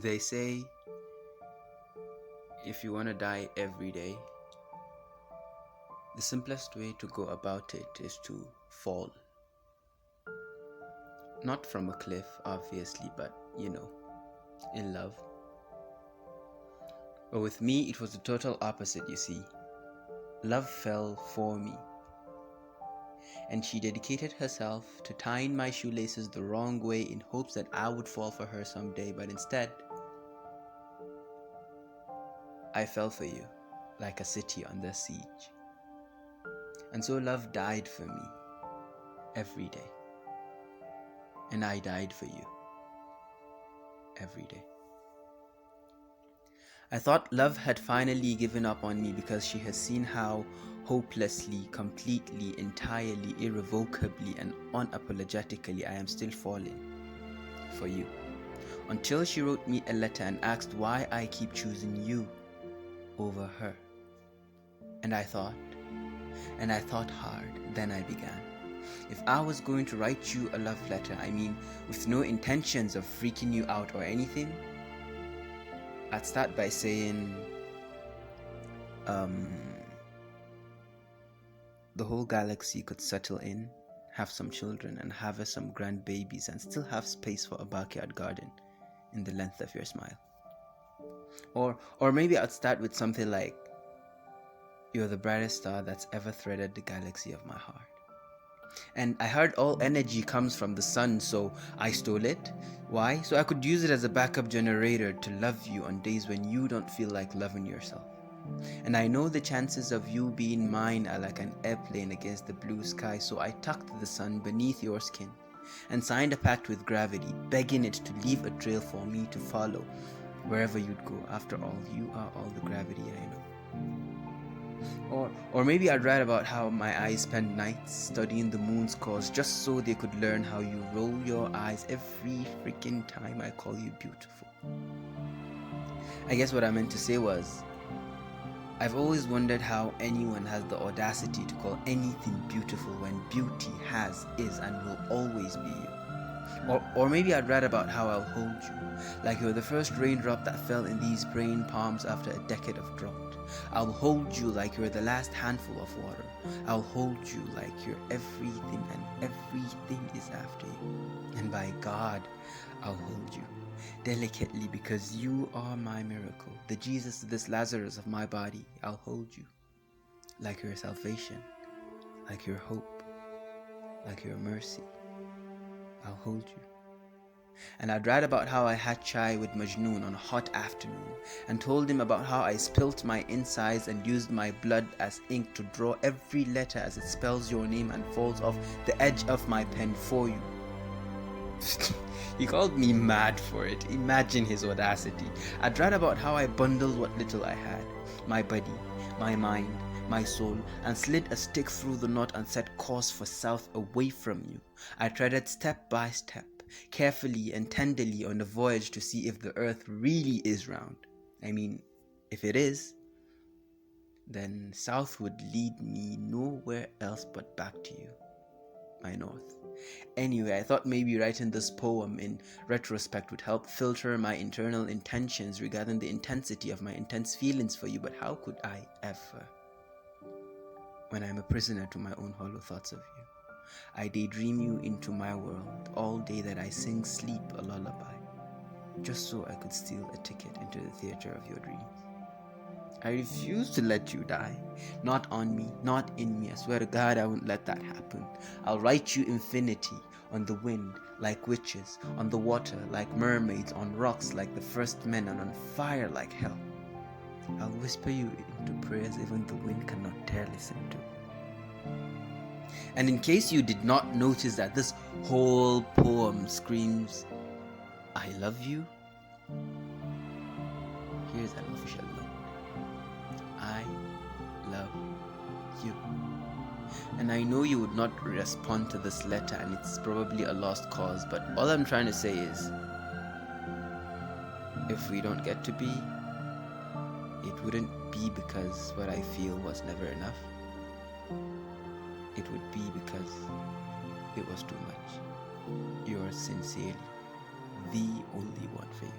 They say if you want to die every day, the simplest way to go about it is to fall. Not from a cliff, obviously, but in love. But with me, it was the total opposite, you see. Love fell for me, and she dedicated herself to tying my shoelaces the wrong way in hopes that I would fall for her someday, but instead, I fell for you, like a city under siege. And so love died for me every day. And I died for you every day. I thought love had finally given up on me because she has seen how hopelessly, completely, entirely, irrevocably, and unapologetically I am still falling for you. Until she wrote me a letter and asked why I keep choosing you over her. And I thought hard, then I began. If I was going to write you a love letter, with no intentions of freaking you out or anything, I'd start by saying, the whole galaxy could settle in, have some children, and harvest some grandbabies, and still have space for a backyard garden in the length of your smile. Or maybe I'd start with something like, you're the brightest star that's ever threaded the galaxy of my heart. And I heard all energy comes from the sun, so I stole it. Why? So I could use it as a backup generator to love you on days when you don't feel like loving yourself. And I know the chances of you being mine are like an airplane against the blue sky, so I tucked the sun beneath your skin and signed a pact with gravity, begging it to leave a trail for me to follow wherever you'd go. After all, you are all the gravity I know. Or maybe I'd write about how my eyes spend nights studying the moon's course just so they could learn how you roll your eyes every freaking time I call you beautiful. I guess what I meant to say was, I've always wondered how anyone has the audacity to call anything beautiful when beauty is, and will always be you. Or maybe I'd write about how I'll hold you, like you're the first raindrop that fell in these praying palms after a decade of drought. I'll hold you like you're the last handful of water. I'll hold you like you're everything and everything is after you. And by God, I'll hold you delicately because you are my miracle, the Jesus to this Lazarus of my body. I'll hold you like your salvation, like your hope, like your mercy. I'll hold you. And I'd write about how I had chai with Majnoon on a hot afternoon and told him about how I spilt my insides and used my blood as ink to draw every letter as it spells your name and falls off the edge of my pen for you. He called me mad for it. Imagine his audacity. I'd write about how I bundled what little I had, my body, my mind, my soul, and slid a stick through the knot and set course for south away from you. I treaded step by step, carefully and tenderly on the voyage to see if the earth really is round. If it is, then south would lead me nowhere else but back to you, my north. Anyway, I thought maybe writing this poem in retrospect would help filter my internal intentions regarding the intensity of my intense feelings for you, but how could I ever, when I'm a prisoner to my own hollow thoughts of you? I daydream you into my world all day that I sing sleep a lullaby, just so I could steal a ticket into the theater of your dreams. I refuse to let you die. Not on me, not in me. I swear to God, I won't let that happen. I'll write you infinity on the wind like witches, on the water like mermaids, on rocks like the first men, and on fire like hell. I'll whisper you into prayers even the wind cannot dare listen to. And in case you did not notice that this whole poem screams, I love you, here's an official note. I love you. And I know you would not respond to this letter, and it's probably a lost cause, but all I'm trying to say is, if we don't get to be, it wouldn't be because what I feel was never enough. It would be because it was too much. Yours sincerely, the only one for you.